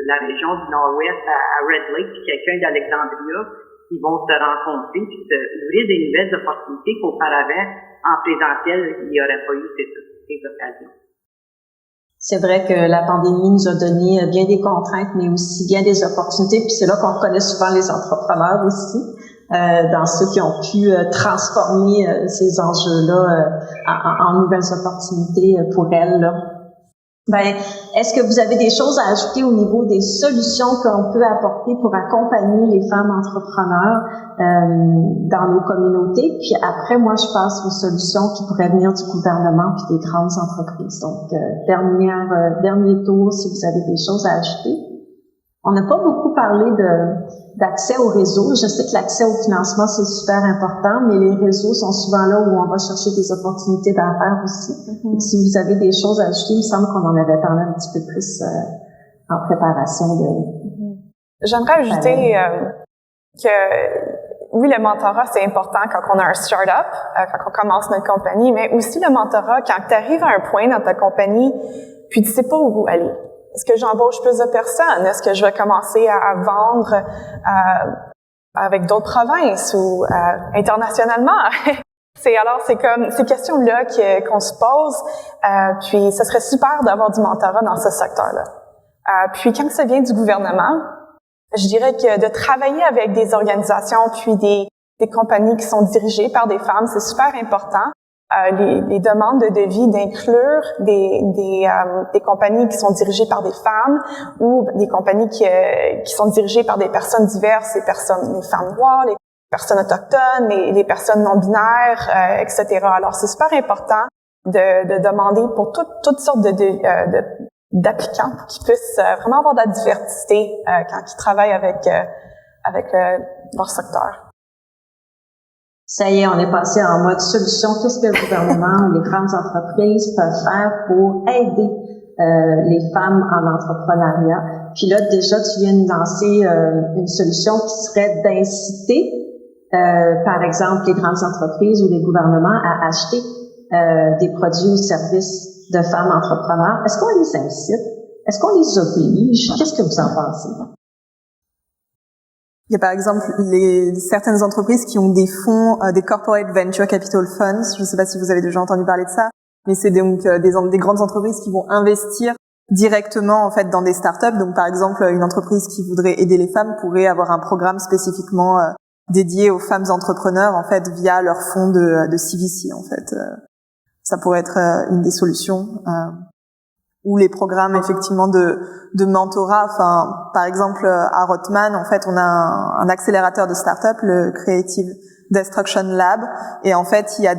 la région du Nord-Ouest à Red Lake, puis quelqu'un d'Alexandria, qui vont se rencontrer puis ouvrir des nouvelles opportunités qu'auparavant, en présentiel, il n'y aurait pas eu ces occasions. C'est vrai que la pandémie nous a donné bien des contraintes, mais aussi bien des opportunités. Puis c'est là qu'on reconnaît souvent les entrepreneurs aussi, dans ceux qui ont pu transformer ces enjeux-là en nouvelles opportunités pour elles, là. Est-ce que vous avez des choses à ajouter au niveau des solutions qu'on peut apporter pour accompagner les femmes entrepreneurs dans nos communautés? Puis après, moi, je passe aux solutions qui pourraient venir du gouvernement puis des grandes entreprises. Donc, dernier tour, si vous avez des choses à ajouter. On n'a pas beaucoup parlé d'accès au réseau. Je sais que l'accès au financement, c'est super important, mais les réseaux sont souvent là où on va chercher des opportunités d'affaires aussi. Et si vous avez des choses à ajouter, il me semble qu'on en avait parlé un petit peu plus en préparation de... J'aimerais ajouter que oui, le mentorat, c'est important quand on a un start-up, quand on commence notre compagnie, mais aussi le mentorat quand tu arrives à un point dans ta compagnie, puis tu sais pas où aller. Est-ce que j'embauche plus de personnes? Est-ce que je vais commencer à vendre avec d'autres provinces ou internationalement? C'est comme ces questions-là qu'on se pose. Puis ça serait super d'avoir du mentorat dans ce secteur-là. Puis quand ça vient du gouvernement, je dirais que de travailler avec des organisations puis des compagnies qui sont dirigées par des femmes, c'est super important. Les demandes de devis d'inclure des compagnies qui sont dirigées par des femmes ou des compagnies qui sont dirigées par des personnes diverses, les femmes noires, les personnes autochtones, les personnes non binaires, etc. Alors c'est super important de demander pour toutes sortes d'applicants pour qu'ils puissent vraiment avoir de la diversité quand ils travaillent avec leur secteur. Ça y est, on est passé en mode solution. Qu'est-ce que le gouvernement ou les grandes entreprises peuvent faire pour aider les femmes en entrepreneuriat? Puis là, déjà, tu viens de lancer une solution qui serait d'inciter, par exemple, les grandes entreprises ou les gouvernements à acheter des produits ou services de femmes entrepreneurs. Est-ce qu'on les incite? Est-ce qu'on les oblige? Qu'est-ce que vous en pensez? Il y a par exemple certaines entreprises qui ont des fonds, des corporate venture capital funds. Je ne sais pas si vous avez déjà entendu parler de ça, mais c'est donc des grandes entreprises qui vont investir directement en fait dans des startups. Donc par exemple, une entreprise qui voudrait aider les femmes pourrait avoir un programme spécifiquement dédié aux femmes entrepreneurs en fait via leur fonds de CVC en fait. Ça pourrait être une des solutions. Ou les programmes effectivement de mentorat. Enfin, par exemple à Rothman, en fait, on a un accélérateur de start-up, le Creative Destruction Lab, et en fait, il y a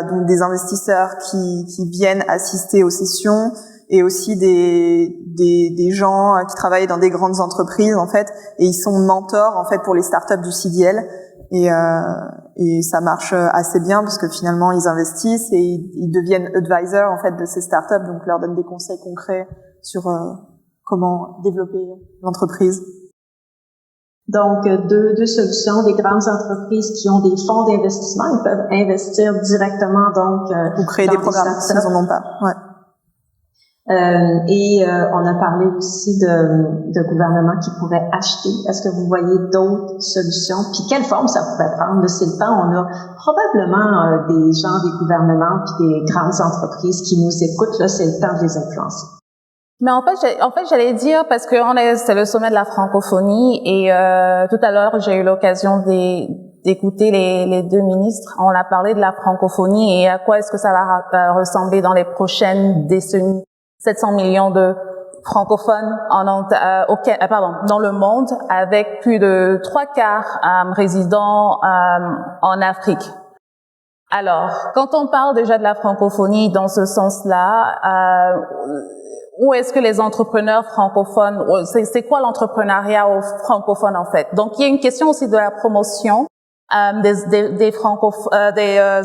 donc des investisseurs qui viennent assister aux sessions et aussi des gens qui travaillent dans des grandes entreprises en fait, et ils sont mentors en fait pour les start-up du CDL. Et ça marche assez bien parce que finalement ils investissent et ils deviennent advisors en fait de ces startups, donc leur donnent des conseils concrets sur comment développer l'entreprise. Donc deux solutions. Des grandes entreprises qui ont des fonds d'investissement, ils peuvent investir directement donc ou créer des programmes s'ils en ont pas. Ouais. On a parlé aussi de gouvernements qui pourraient acheter. Est-ce que vous voyez d'autres solutions? Puis quelle forme ça pourrait prendre? Là, c'est le temps, on a probablement des gens des gouvernements puis des grandes entreprises qui nous écoutent. Là, c'est le temps de les influencer. Mais en fait, j'allais dire, parce que c'est le sommet de la francophonie et tout à l'heure, j'ai eu l'occasion d'écouter les deux ministres. On a parlé de la francophonie et à quoi est-ce que ça va ressembler dans les prochaines décennies. 700 millions de francophones dans le monde, avec plus de 3/4 résidant en Afrique. Alors, quand on parle déjà de la francophonie dans ce sens-là, où est-ce que les entrepreneurs francophones, c'est quoi l'entrepreneuriat francophone en fait? Donc, il y a une question aussi de la promotion des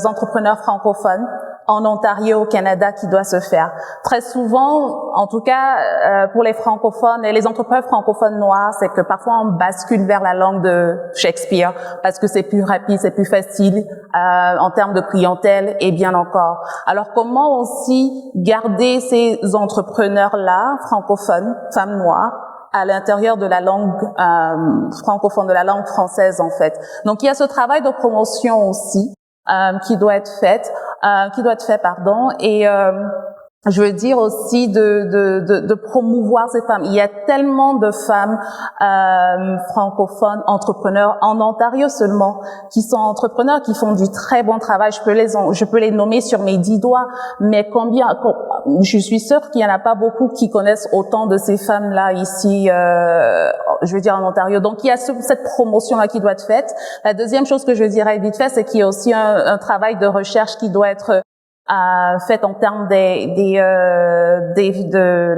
entrepreneurs francophones en Ontario, au Canada, qui doit se faire. Très souvent, en tout cas, pour les francophones et les entrepreneurs francophones noirs, c'est que parfois on bascule vers la langue de Shakespeare parce que c'est plus rapide, c'est plus facile en termes de clientèle et bien encore. Alors, comment aussi garder ces entrepreneurs-là, francophones, femmes noires, à l'intérieur de la langue francophone, de la langue française en fait. Donc il y a ce travail de promotion aussi qui doit être fait, et je veux dire aussi de promouvoir ces femmes. Il y a tellement de femmes francophones entrepreneurs en Ontario seulement qui sont entrepreneurs, qui font du très bon travail. Je peux les nommer sur mes 10 doigts, mais je suis sûre qu'il y en a pas beaucoup qui connaissent autant de ces femmes-là ici, je veux dire en Ontario. Donc il y a cette promotion-là qui doit être faite. La deuxième chose que je dirais vite fait, c'est qu'il y a aussi un travail de recherche qui doit être faites en termes de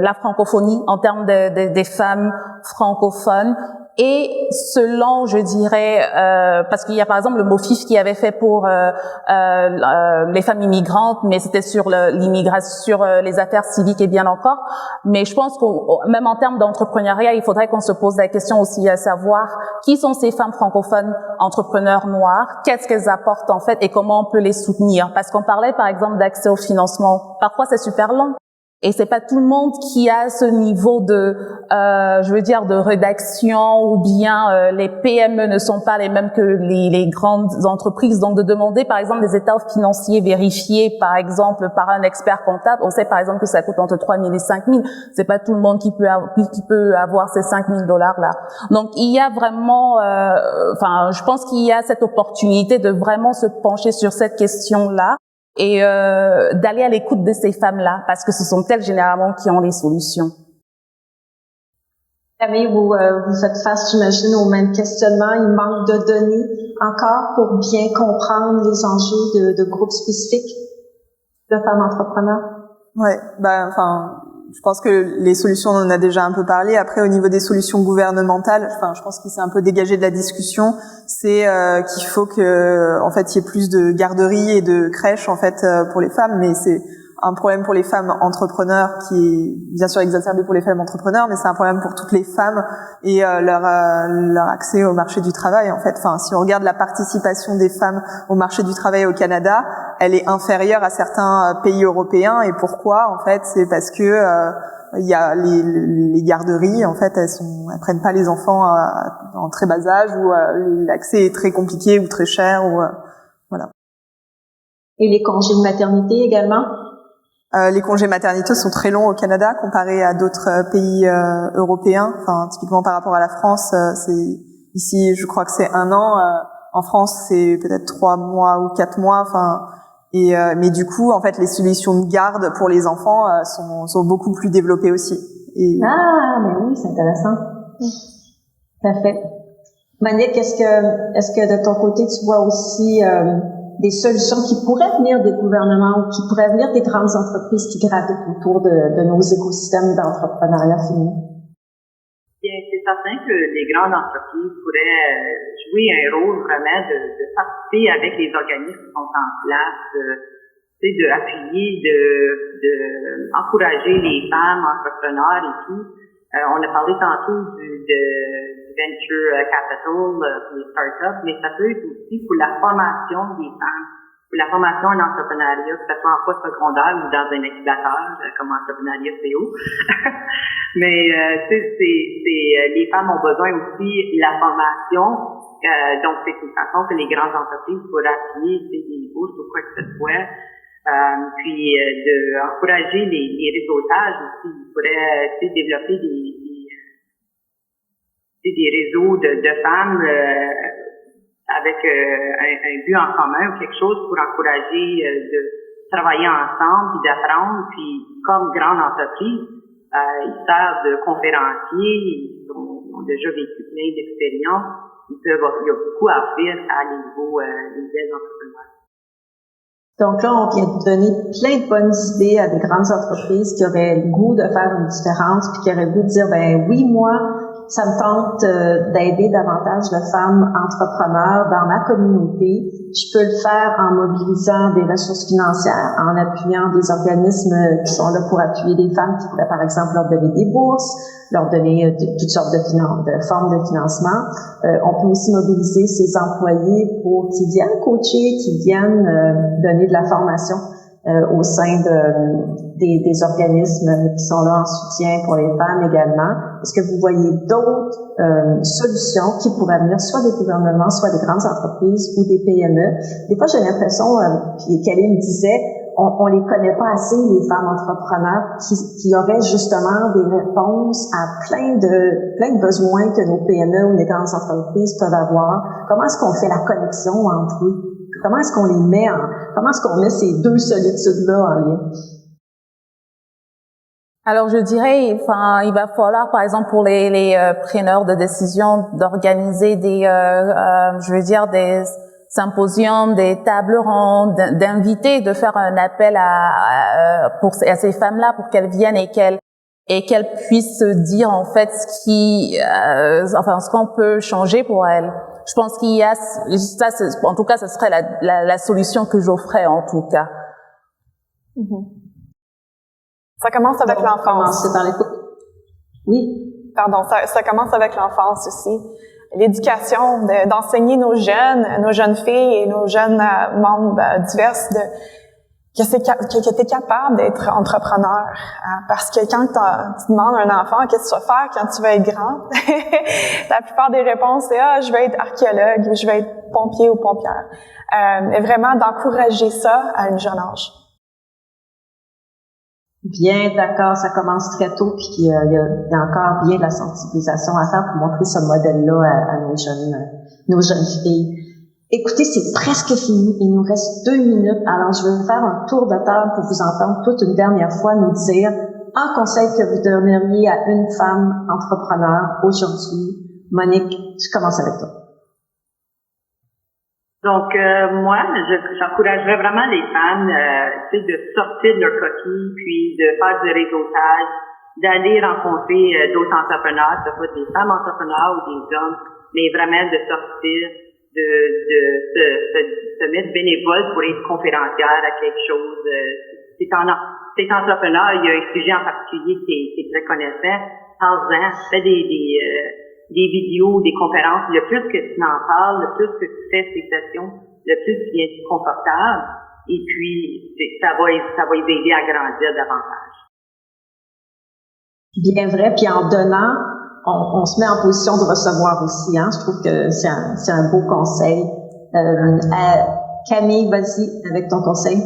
la francophonie, en termes des femmes francophones, et selon, je dirais, parce qu'il y a par exemple le MOFIF qui avait fait pour les femmes immigrantes, mais c'était sur l'immigration, sur les affaires civiques et bien encore. Mais je pense que même en termes d'entrepreneuriat, il faudrait qu'on se pose la question aussi à savoir qui sont ces femmes francophones entrepreneurs noires, qu'est-ce qu'elles apportent en fait et comment on peut les soutenir. Parce qu'on parlait par exemple d'accès au financement. Parfois c'est super long. Et c'est pas tout le monde qui a ce niveau de, de rédaction, ou bien les PME ne sont pas les mêmes que les grandes entreprises. Donc de demander par exemple des états financiers vérifiés, par exemple par un expert comptable, on sait par exemple que ça coûte entre 3 000 et 5 000. C'est pas tout le monde qui peut avoir ces $5 000 là. Donc il y a vraiment, je pense qu'il y a cette opportunité de vraiment se pencher sur cette question-là. Et d'aller à l'écoute de ces femmes-là, parce que ce sont elles généralement qui ont les solutions. Camille, vous faites face, j'imagine, au même questionnement. Il manque de données encore pour bien comprendre les enjeux de groupes spécifiques de femmes entrepreneurs. Ouais, je pense que les solutions, on en a déjà un peu parlé. Après, au niveau des solutions gouvernementales, je pense qu'il s'est un peu dégagé de la discussion, c'est qu'il faut que, en fait, il y ait plus de garderies et de crèches, en fait, pour les femmes. Mais c'est un problème pour les femmes entrepreneurs qui est bien sûr exacerbé pour les femmes entrepreneurs, mais c'est un problème pour toutes les femmes et leur accès au marché du travail, en fait. Si on regarde la participation des femmes au marché du travail au Canada, elle est inférieure à certains pays européens. Et pourquoi? En fait, c'est parce que il y a les garderies, en fait, elles prennent pas les enfants en très bas âge, ou l'accès est très compliqué ou très cher, ou voilà. Et les congés de maternité également? Les congés maternité sont très longs au Canada comparé à d'autres pays européens. Typiquement par rapport à la France, c'est ici, je crois que c'est 1 an. En France, c'est peut-être 3 mois ou 4 mois. Mais du coup, en fait, les solutions de garde pour les enfants sont beaucoup plus développées aussi. Ah, mais oui, c'est intéressant. Parfait. Monique, est-ce que de ton côté, tu vois aussi des solutions qui pourraient venir des gouvernements ou qui pourraient venir des grandes entreprises qui gravitent autour de nos écosystèmes d'entrepreneuriat féminin? Bien, c'est certain que les grandes entreprises pourraient jouer un rôle vraiment de participer avec les organismes qui sont en place, de appuyer, de encourager les femmes entrepreneurs et tout. On a parlé tantôt du venture capital pour les startups, mais ça peut être aussi pour la formation des femmes, pour la formation en entrepreneuriat, que ce soit en post-secondaire ou dans un incubateur comme Entrepreneuriat CO. Mais les femmes ont besoin aussi de la formation, donc c'est une façon que les grandes entreprises pourraient appuyer des bourses ou quoi que ce soit. Puis d'encourager les réseautages aussi. Ils pourraient développer des réseaux de femmes avec un but en commun ou quelque chose pour encourager de travailler ensemble puis d'apprendre. Puis comme grande entreprise, ils servent de conférenciers, ils ont déjà vécu plein d'expériences. Il y a beaucoup à offrir à niveau des belles entrepreneurs. Donc là, on vient de donner plein de bonnes idées à des grandes entreprises qui auraient le goût de faire une différence, puis qui auraient le goût de dire, oui, moi, ça me tente d'aider davantage de femmes entrepreneurs dans ma communauté. Je peux le faire en mobilisant des ressources financières, en appuyant des organismes qui sont là pour appuyer les femmes, qui pourraient, par exemple, leur donner des bourses, leur donner toutes sortes de formes de financement. On peut aussi mobiliser ces employés pour qu'ils viennent coacher, qu'ils viennent donner de la formation au sein des organismes qui sont là en soutien pour les femmes également. Est-ce que vous voyez d'autres solutions qui pourraient venir soit des gouvernements, soit des grandes entreprises ou des PME? Des fois, j'ai l'impression, puis Kelly me disait, on les connaît pas assez, les femmes entrepreneurs qui auraient justement des réponses à plein de besoins que nos PME ou les grandes entreprises peuvent avoir. Comment est-ce qu'on fait la connexion entre eux? Comment est-ce qu'on met ces deux solitudes-là en lien? Alors, je dirais, il va falloir, par exemple, pour les preneurs de décision, d'organiser des symposiums, des tables rondes, d'inviter, de faire un appel à ces femmes-là pour qu'elles viennent et qu'elles puissent se dire en fait ce qu'on peut changer pour elles. Je pense qu'il y a ça, en tout cas, ce serait la solution que j'offrais en tout cas. Ça commence avec l'enfance. Oui. Pardon, ça commence avec l'enfance aussi. L'éducation, d'enseigner nos jeunes filles et nos jeunes membres diverses que t'es capable d'être entrepreneur. Parce que quand tu demandes à un enfant qu'est-ce que tu vas faire quand tu vas être grand, la plupart des réponses c'est je vais être archéologue ou je vais être pompier ou pompière. Et vraiment d'encourager ça à un jeune âge. Bien d'accord, ça commence très tôt, puis il y a encore bien de la sensibilisation à faire pour montrer ce modèle-là à nos jeunes filles. Écoutez, c'est presque fini, il nous reste 2 minutes, alors je vais vous faire un tour de table pour vous entendre toute une dernière fois nous dire un conseil que vous donneriez à une femme entrepreneur aujourd'hui. Monique, je commence avec toi. Donc, moi, j'encouragerais vraiment les femmes, de sortir de leur coquille, puis de faire du réseautage, d'aller rencontrer d'autres entrepreneurs, que ce soit des femmes entrepreneurs ou des hommes, mais vraiment de sortir, de se mettre bénévole pour être conférencière à quelque chose. Si t'es entrepreneur, il y a un sujet en particulier qui est très connaissant, parle-en, fais des vidéos, des conférences, le plus que tu en parles, le plus que tu fais ces sessions, le plus tu viens confortable, et puis ça va les aider à grandir davantage. Bien vrai, puis en donnant, on se met en position de recevoir aussi, hein. Je trouve que c'est un beau conseil. Camille, vas-y avec ton conseil.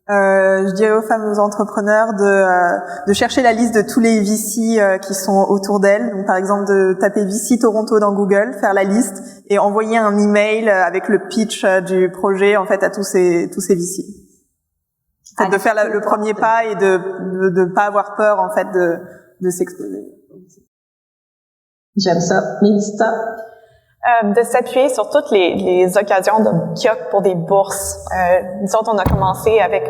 Je dirais aux femmes entrepreneurs de chercher la liste de tous les VC qui sont autour d'elles. Donc par exemple de taper VC Toronto dans Google, faire la liste et envoyer un email avec le pitch du projet en fait à tous ces VC. En fait, de faire le premier pas et de pas avoir peur en fait de s'exposer. J'aime ça. Mélissa? De s'appuyer sur toutes les occasions de KIOC pour des bourses. Nous autres, on a commencé avec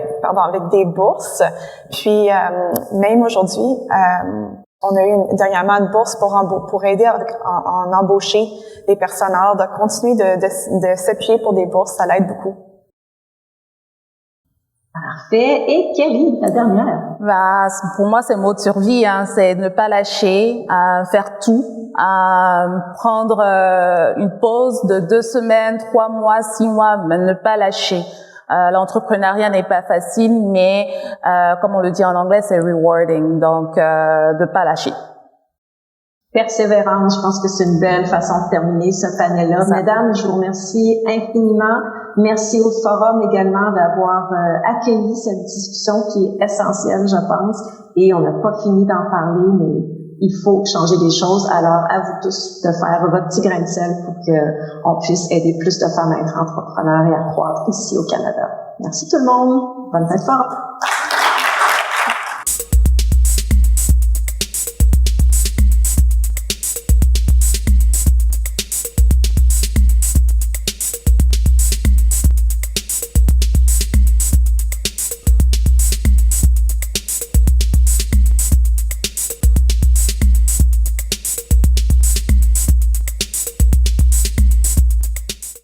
des bourses. Puis, même aujourd'hui, on a eu dernièrement une bourse pour aider en embaucher des personnes. Alors, de continuer de s'appuyer pour des bourses, ça l'aide beaucoup. Parfait. Et Kelly, la dernière? Pour moi, c'est le mot de survie, hein. C'est ne pas lâcher, faire tout, prendre une pause de 2 semaines, 3 mois, 6 mois, mais ne pas lâcher. L'entrepreneuriat n'est pas facile, mais comme on le dit en anglais, c'est rewarding. Donc, de pas lâcher. Persévérance, je pense que c'est une belle façon de terminer ce panel-là. Mesdames, je vous remercie infiniment. Merci au forum également d'avoir accueilli cette discussion qui est essentielle, je pense. Et on n'a pas fini d'en parler, mais il faut changer des choses. Alors, à vous tous de faire votre petit grain de sel pour qu'on puisse aider plus de femmes à être entrepreneurs et à croître ici au Canada. Merci tout le monde. Bonne fête forum.